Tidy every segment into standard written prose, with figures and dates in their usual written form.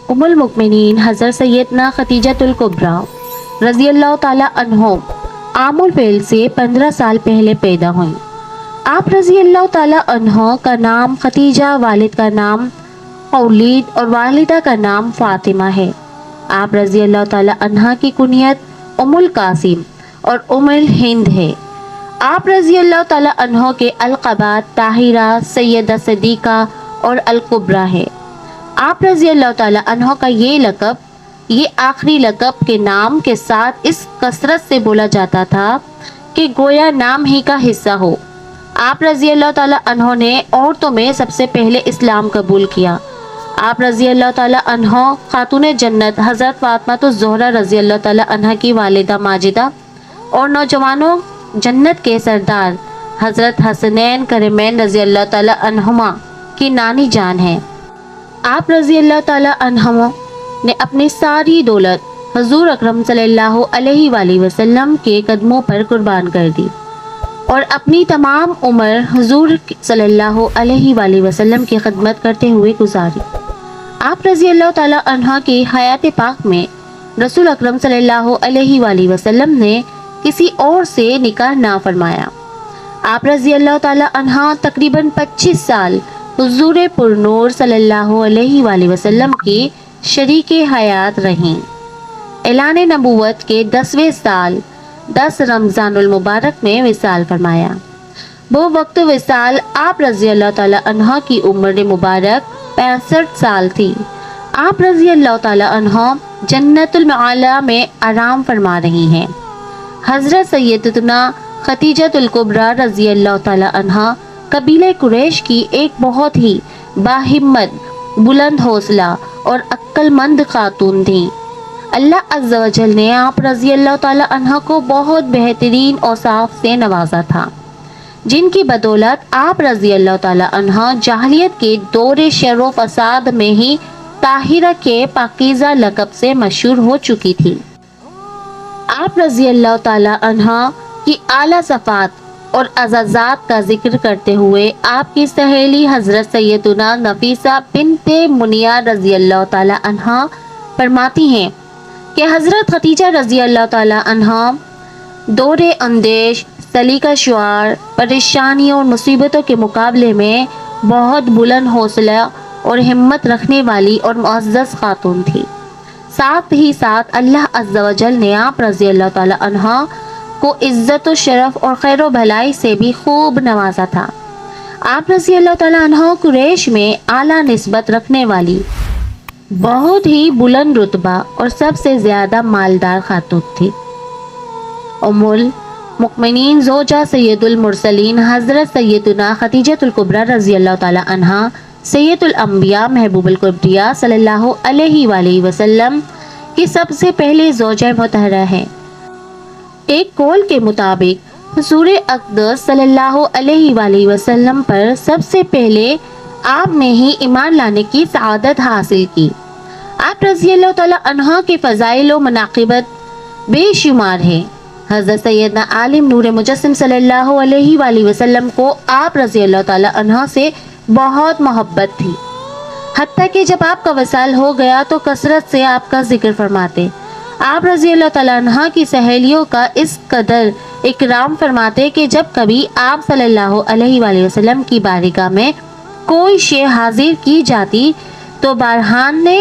ام المؤمنین حضرت سیدنا خدیجۃ الکبریٰ رضی اللہ تعالیٰ عنہ عام الفیل سے 15 سال پہلے پیدا ہوئیں۔ آپ رضی اللہ تعالیٰ عنہ کا نام خدیجہ، والد کا نام خولید اور والدہ کا نام فاطمہ ہے۔ آپ رضی اللہ تعالیٰ عنہ کی کنیت ام القاسم اور ام الہند ہے۔ آپ رضی اللہ تعالیٰ عنہ کے القابات طاہرہ، سیدہ صدیقہ اور الکبریٰ ہے۔ آپ رضی اللہ تعالیٰ عنہ کا یہ لقب آخری لقب کے نام کے ساتھ اس کثرت سے بولا جاتا تھا کہ گویا نام ہی کا حصہ ہو۔ آپ رضی اللہ تعالیٰ عنہ نے عورتوں میں سب سے پہلے اسلام قبول کیا۔ آپ رضی اللہ تعالیٰ عنہ خاتون جنت حضرت فاطمہ الزہرا رضی اللہ تعالیٰ عنہ کی والدہ ماجدہ اور نوجوانوں جنت کے سردار حضرت حسنین کریمین رضی اللہ تعالیٰ عنہما کی نانی جان ہیں۔ آپ رضی اللہ تعالیٰ عنہ نے اپنی ساری دولت حضور اکرم صلی اللہ علیہ وآلہ وسلم کے قدموں پر قربان کر دی اور اپنی تمام عمر حضور صلی اللہ علیہ وآلہ وسلم کی خدمت کرتے ہوئے گزاری۔ آپ رضی اللہ تعالیٰ عنہ کی حیات پاک میں رسول اکرم صلی اللہ علیہ وآلہ وسلم نے کسی اور سے نکاح نہ فرمایا۔ آپ رضی اللہ تعالیٰ عنہ تقریباً 25 سال حضور پرنور صلی اللہ علیہ وآلہ وسلم کی شریک حیات رہیں۔ اعلان نبوت کے 10ویں سال 10 رمضان المبارک میں وصال فرمایا۔ وہ وقت وصال آپ رضی اللہ تعالیٰ عنہ کی عمر مبارک 65 سال تھی۔ آپ رضی اللہ تعالیٰ عنہ جنت المعالی میں آرام فرما رہی ہیں۔ حضرت سیدتنا خدیجۃ الکبریٰ رضی اللہ تعالیٰ عنہ قبیلہ قریش کی ایک بہت ہی باہمت، بلند حوصلہ اور عقل مند خاتون تھیں۔ اللہ عز و جل نے آپ رضی اللہ تعالیٰ عنہ کو بہت بہترین اوصاف سے نوازا تھا، جن کی بدولت آپ رضی اللہ تعالیٰ عنہ جاہلیت کے دور شر و فساد میں ہی طاہرہ کے پاکیزہ لقب سے مشہور ہو چکی تھی۔ آپ رضی اللہ تعالیٰ عنہ کی اعلیٰ صفات اور اعزازات کا ذکر کرتے ہوئے آپ کی سہیلی حضرت سیدنا نفیسہ بنت منیہ رضی اللہ تعالیٰ عنہ فرماتی ہیں کہ حضرت خدیجہ رضی اللہ تعالیٰ عنہ دور اندیش، سلیقہ شعار، پریشانیوں اور مصیبتوں کے مقابلے میں بہت بلند حوصلہ اور ہمت رکھنے والی اور معزز خاتون تھی۔ ساتھ ہی ساتھ اللہ عز و جل نے آپ رضی اللہ تعالیٰ عنہ کو عزت و شرف اور خیر و بھلائی سے بھی خوب نوازا تھا۔ آپ رضی اللہ تعالیٰ عنہ قریش میں اعلیٰ نسبت رکھنے والی بہت ہی بلند رتبہ اور سب سے زیادہ مالدار خاتون تھی۔ ام المؤمنین زوجہ سید المرسلین حضرت سیدنا خدیجۃ الکبریٰ رضی اللہ تعالیٰ عنہ سید الانبیاء محبوب القبریہ صلی اللہ علیہ وآلہ وسلم کی سب سے پہلے زوجہ مطہرہ ہے۔ ایک قول کے مطابق حضور اقدس صلی اللہ علیہ وآلہ وسلم پر سب سے پہلے آپ نے ہی ایمان لانے کی سعادت حاصل کی۔ آپ رضی اللہ تعالیٰ عنہ کے فضائل و مناقبت بے شمار ہیں۔ حضرت سیدنا عالم نور مجسم صلی اللہ علیہ وآلہ وسلم کو آپ رضی اللہ تعالیٰ عنہ سے بہت محبت تھی، حتیٰ کہ جب آپ کا وصال ہو گیا تو کثرت سے آپ کا ذکر فرماتے۔ آپ رضی اللہ تعالیٰ عنہ کی سہیلیوں کا اس قدر اکرام فرماتے کہ جب کبھی آپ صلی اللہ علیہ وآلہ وسلم کی بارگاہ میں کوئی شے حاضر کی جاتی تو بارہانے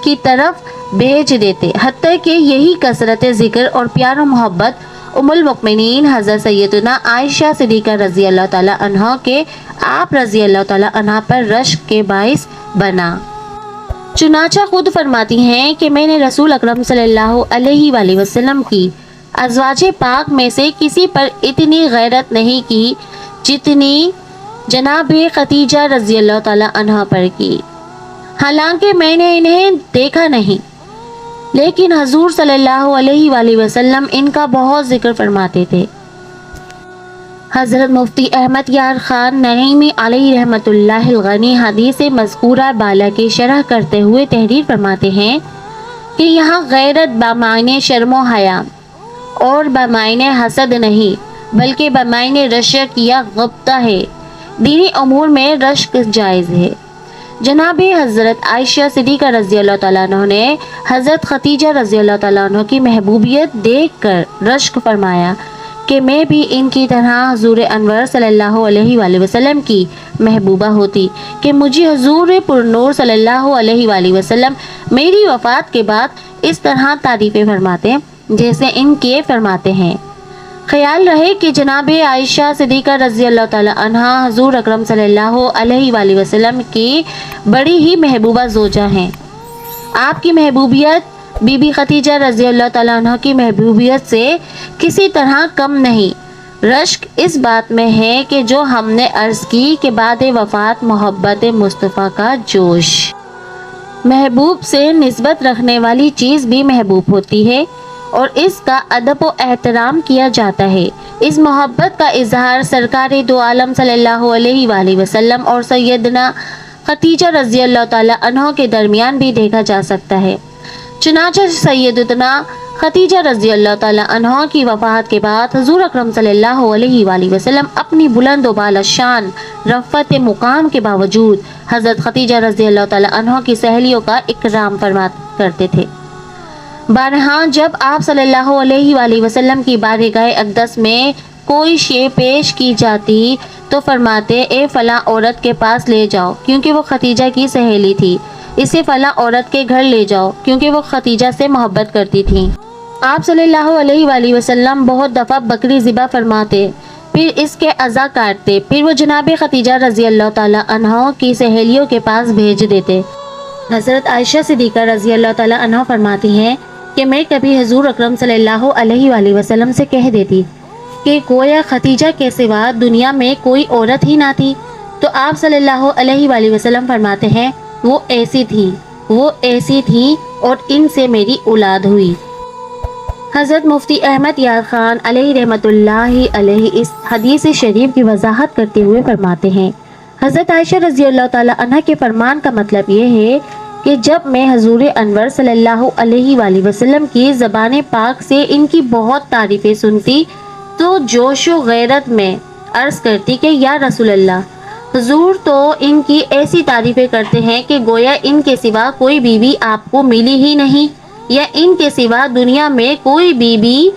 کی طرف بھیج دیتے، حتیٰ کہ یہی کثرت ذکر اور پیار و محبت ام المؤمنین حضرت سیدنا عائشہ صدیقہ رضی اللہ تعالیٰ عنہ کے آپ رضی اللہ تعالیٰ عنہ پر رشک کے باعث بنا۔ چنانچہ خود فرماتی ہیں کہ میں نے رسول اکرم صلی اللہ علیہ وآلہ وسلم کی ازواج پاک میں سے کسی پر اتنی غیرت نہیں کی جتنی جناب خدیجہ رضی اللہ تعالیٰ عنہ پر کی۔ حالانکہ میں نے انہیں دیکھا نہیں، لیکن حضور صلی اللہ علیہ وآلہ وسلم ان کا بہت ذکر فرماتے تھے۔ حضرت مفتی احمد یار خان نعیمی علیہ رحمۃ اللہ الغنی حدیث مذکورہ بالا کی شرح کرتے ہوئے تحریر فرماتے ہیں کہ یہاں غیرت بمعنی شرم و حیا اور بمعنی حسد نہیں بلکہ بمعنی رشک یا غبطہ ہے۔ دینی امور میں رشک جائز ہے، جناب حضرت عائشہ صدیقہ رضی اللہ تعالیٰ عنہ نے حضرت خدیجہ رضی اللہ تعالیٰ عنہ کی محبوبیت دیکھ کر رشک فرمایا کہ میں بھی ان کی طرح حضور انور صلی اللہ علیہ وآلہ وسلم کی محبوبہ ہوتی، کہ مجھے حضور پرنور صلی اللہ علیہ وآلہ وسلم میری وفات کے بعد اس طرح تعریفیں فرماتے جیسے ان کے فرماتے ہیں۔ خیال رہے کہ جناب عائشہ صدیقہ رضی اللہ تعالیٰ عنہ حضور اکرم صلی اللہ علیہ وآلہ وسلم کی بڑی ہی محبوبہ زوجہ ہیں۔ آپ کی محبوبیت بی بی خدیجہ رضی اللہ تعالیٰ عنہ کی محبوبیت سے کسی طرح کم نہیں۔ رشک اس بات میں ہے کہ جو ہم نے عرض کی کہ بعد وفات محبت مصطفیٰ کا جوش، محبوب سے نسبت رکھنے والی چیز بھی محبوب ہوتی ہے اور اس کا ادب و احترام کیا جاتا ہے۔ اس محبت کا اظہار سرکار دو عالم صلی اللہ علیہ وآلہ وسلم اور سیدنا خدیجہ رضی اللہ تعالیٰ عنہ کے درمیان بھی دیکھا جا سکتا ہے۔ چنانچہ سیدتنا خدیجہ رضی اللہ تعالیٰ عنہ کی وفات کے بعد حضور اکرم صلی اللہ علیہ وآلہ وسلم اپنی بلند و بالا شان رفعت مقام کے باوجود حضرت خدیجہ رضی اللہ تعالیٰ عنہ کی سہیلیوں کا اکرام فرمایا کرتے تھے۔ بارہا جب آپ صلی اللہ علیہ وآلہ وسلم کی بارگاہ اقدس میں کوئی شے پیش کی جاتی تو فرماتے اے فلاں عورت کے پاس لے جاؤ کیونکہ وہ خدیجہ کی سہیلی تھی، اسے فلاں عورت کے گھر لے جاؤ کیونکہ وہ خدیجہ سے محبت کرتی تھی۔ آپ صلی اللہ علیہ وآلہ وسلم بہت دفعہ بکری ذبح فرماتے، پھر اس کے اعضاء کاٹتے، پھر وہ جناب خدیجہ رضی اللہ تعالیٰ عنہ کی سہیلیوں کے پاس بھیج دیتے۔ حضرت عائشہ صدیقہ رضی اللہ تعالیٰ عنہ فرماتی ہیں کہ میں کبھی حضور اکرم صلی اللہ علیہ وآلہ وسلم سے کہہ دیتی کہ گویا خدیجہ کے سوا دنیا میں کوئی عورت ہی نہ تھی، تو آپ صلی اللہ علیہ وآلہ وسلم فرماتے ہیں وہ ایسی تھی اور ان سے میری اولاد ہوئی۔ حضرت مفتی احمد یار خان علیہ رحمۃ اللہ علیہ اس حدیث شریف کی وضاحت کرتے ہوئے فرماتے ہیں حضرت عائشہ رضی اللہ تعالیٰ عنہ کے فرمان کا مطلب یہ ہے کہ جب میں حضور انور صلی اللہ علیہ وآلہ وسلم کی زبان پاک سے ان کی بہت تعریفیں سنتی تو جوش و غیرت میں عرض کرتی کہ یا رسول اللہ، حضور تو ان کی ایسی تعریفیں کرتے ہیں کہ گویا ان کے سوا کوئی بیوی آپ کو ملی ہی نہیں، یا ان کے سوا دنیا میں کوئی بیوی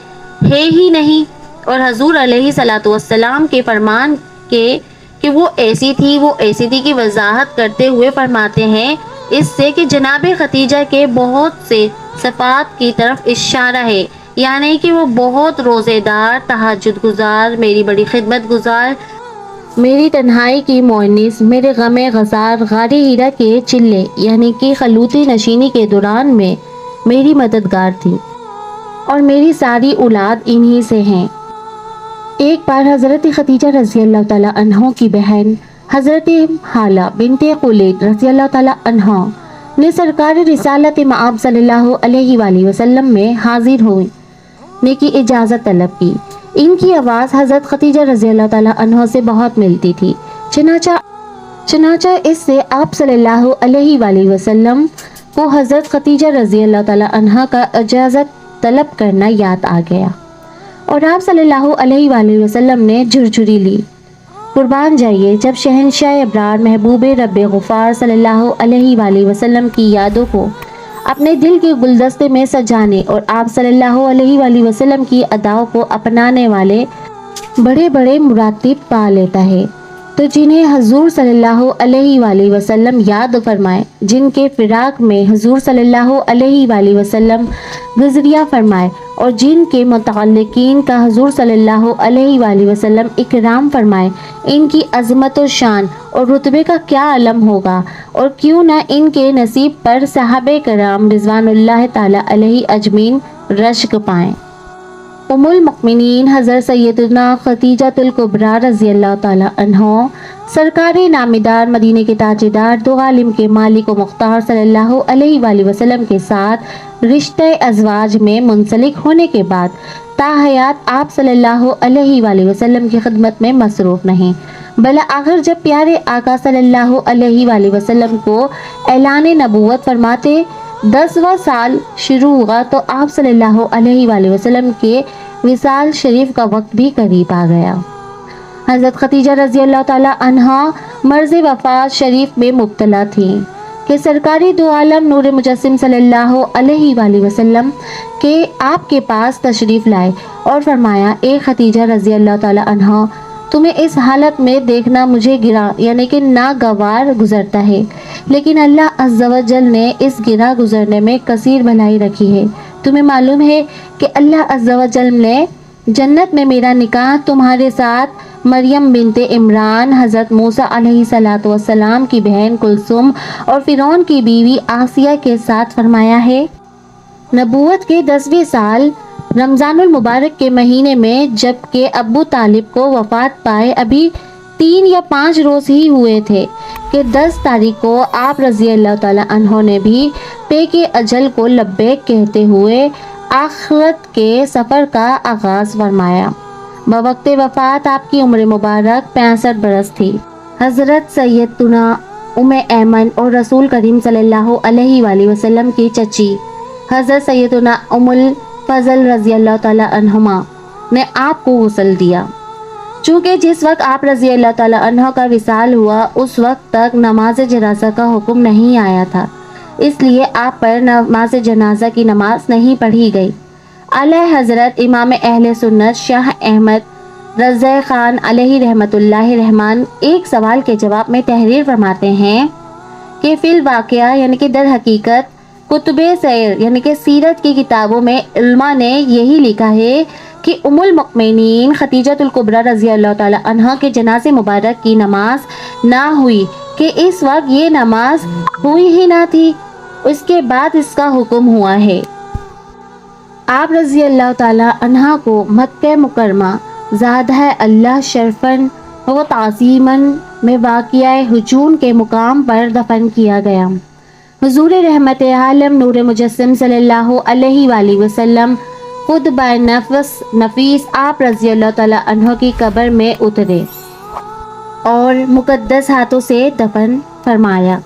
ہے ہی نہیں۔ اور حضور علیہ الصلوۃ والسلام کے فرمان کے کہ وہ ایسی تھی کی وضاحت کرتے ہوئے فرماتے ہیں اس سے کہ جناب خدیجہ کے بہت سے صفات کی طرف اشارہ ہے، یعنی کہ وہ بہت روزے دار، تہجد گزار، میری بڑی خدمت گزار، میری تنہائی کی مؤنس، میرے غم غزار غار ہیرا کے چلے یعنی کہ خلوتی نشینی کے دوران میں میری مددگار تھی، اور میری ساری اولاد انہی سے ہیں۔ ایک بار حضرت خدیجہ رضی اللہ تعالیٰ عنہ کی بہن حضرت حالہ بنت خولید رضی اللہ تعالیٰ عنہ نے سرکار رسالت مآب صلی اللہ علیہ وآلہ وسلم میں حاضر ہونے کی اجازت طلب کی۔ ان کی آواز حضرت خدیجہ رضی اللہ تعالیٰ عنہ سے بہت ملتی تھی، چنانچہ اس سے آپ صلی اللہ علیہ وآلہ وسلم کو حضرت خدیجہ رضی اللہ تعالیٰ عنہ کا اجازت طلب کرنا یاد آ گیا، اور آپ صلی اللہ علیہ وآلہ وسلم نے جھرجھری لی۔ قربان جائیے، جب شہنشاہ ابرار محبوب رب غفار صلی اللہ علیہ وآلہ وسلم کی یادوں کو اپنے دل کے گلدستے میں سجانے اور آپ صلی اللہ علیہ وآلہ وسلم کی اداؤں کو اپنانے والے بڑے بڑے مراتب پا لیتا ہے، تو جنہیں حضور صلی اللہ علیہ وآلہ وسلم یاد فرمائے، جن کے فراق میں حضور صلی اللہ علیہ وآلہ وسلم گزریہ فرمائے، اور جن کے متعلقین کا حضور صلی اللہ علیہ وآلہ وسلم اکرام فرمائے، ان کی عظمت و شان اور رتبے کا کیا علم ہوگا، اور کیوں نہ ان کے نصیب پر صحابہ کرام رضوان اللہ تعالی علیہ اجمعین رشک پائیں۔ ام المؤمنین حضرت سیدنا خدیجہ الکبریٰ رضی اللہ تعالی عنہ سرکار نامدار، مدینہ کے تاجدار، دو عالم کے مالک و مختار صلی اللہ علیہ وآلہ وسلم کے ساتھ رشتہ ازواج میں منسلک ہونے کے بعد تاحیات آپ صلی اللہ علیہ وآلہ وسلم کی خدمت میں مصروف نہیں، بالآخر جب پیارے آقا صلی اللہ علیہ وآلہ وسلم کو اعلان نبوت فرماتے 10واں سال شروع ہوا تو آپ صلی اللہ علیہ وآلہ وسلم کے وصال شریف کا وقت بھی قریب آ گیا۔ حضرت خدیجہ رضی اللہ تعالی عنہا مرض وفات شریف میں مبتلا تھیں کہ سرکاری دو عالم نور مجسم صلی اللہ علیہ وآلہ وسلم کے آپ کے پاس تشریف لائے اور فرمایا، اے خدیجہ رضی اللہ تعالی عنہا، تمہیں اس حالت میں دیکھنا مجھے گرا یعنی کہ ناگوار گزرتا ہے، لیکن اللہ عز و جل نے اس گرا گزرنے میں کثیر بھلائی رکھی ہے۔ تمہیں معلوم ہے کہ اللہ عز و جل نے جنت میں میرا نکاح تمہارے ساتھ مریم بنت عمران، حضرت موسیٰ علیہ السلام کی بہن کلثوم اور فرعون کی بیوی آسیہ کے ساتھ فرمایا ہے۔ نبوت کے 10ویں سال رمضان المبارک کے مہینے میں جب کہ ابو طالب کو وفات پائے ابھی 3 یا 5 روز ہی ہوئے تھے کہ 10 تاریخ کو آپ رضی اللہ تعالی عنہ نے بھی پے کے اجل کو لبیک کہتے ہوئے آخرت کے سفر کا آغاز فرمایا۔ بوقت وفات آپ کی عمر مبارک 65 برس تھی۔ حضرت سیدتنا ام ایمن اور رسول کریم صلی اللہ علیہ وآلہ وسلم کی چچی حضرت سیدتنا ام الفضل رضی اللہ تعالی عنہما نے آپ کو غسل دیا۔ چونکہ جس وقت آپ رضی اللہ تعالی عنہ کا وصال ہوا اس وقت تک نماز جنازہ کا حکم نہیں آیا تھا، اس لیے آپ پر نماز جنازہ کی نماز نہیں پڑھی گئی۔ اعلیٰ حضرت امام اہل سنت شاہ احمد رضا خان علیہ رحمت اللہ رحمان ایک سوال کے جواب میں تحریر فرماتے ہیں کہ فی الواقعہ یعنی کہ در حقیقت کتب سیر یعنی کہ سیرت کی کتابوں میں علماء نے یہی لکھا ہے کہ ام المؤمنین خدیجہ الکبریٰ رضی اللہ تعالی عنہا کے جنازے مبارک کی نماز نہ ہوئی کہ اس وقت یہ نماز ہوئی ہی نہ تھی، اس کے بعد اس کا حکم ہوا ہے۔ آپ رضی اللہ تعالی عنہا کو مکہ مکرمہ زادہ اللہ شرفن و تعظیمن میں واقعہ ہجون کے مقام پر دفن کیا گیا۔ حضور رحمت عالم نور مجسم صلی اللہ علیہ وآلہ وسلم خود بنفس نفیس آپ رضی اللہ تعالی عنہ کی قبر میں اترے اور مقدس ہاتھوں سے دفن فرمایا۔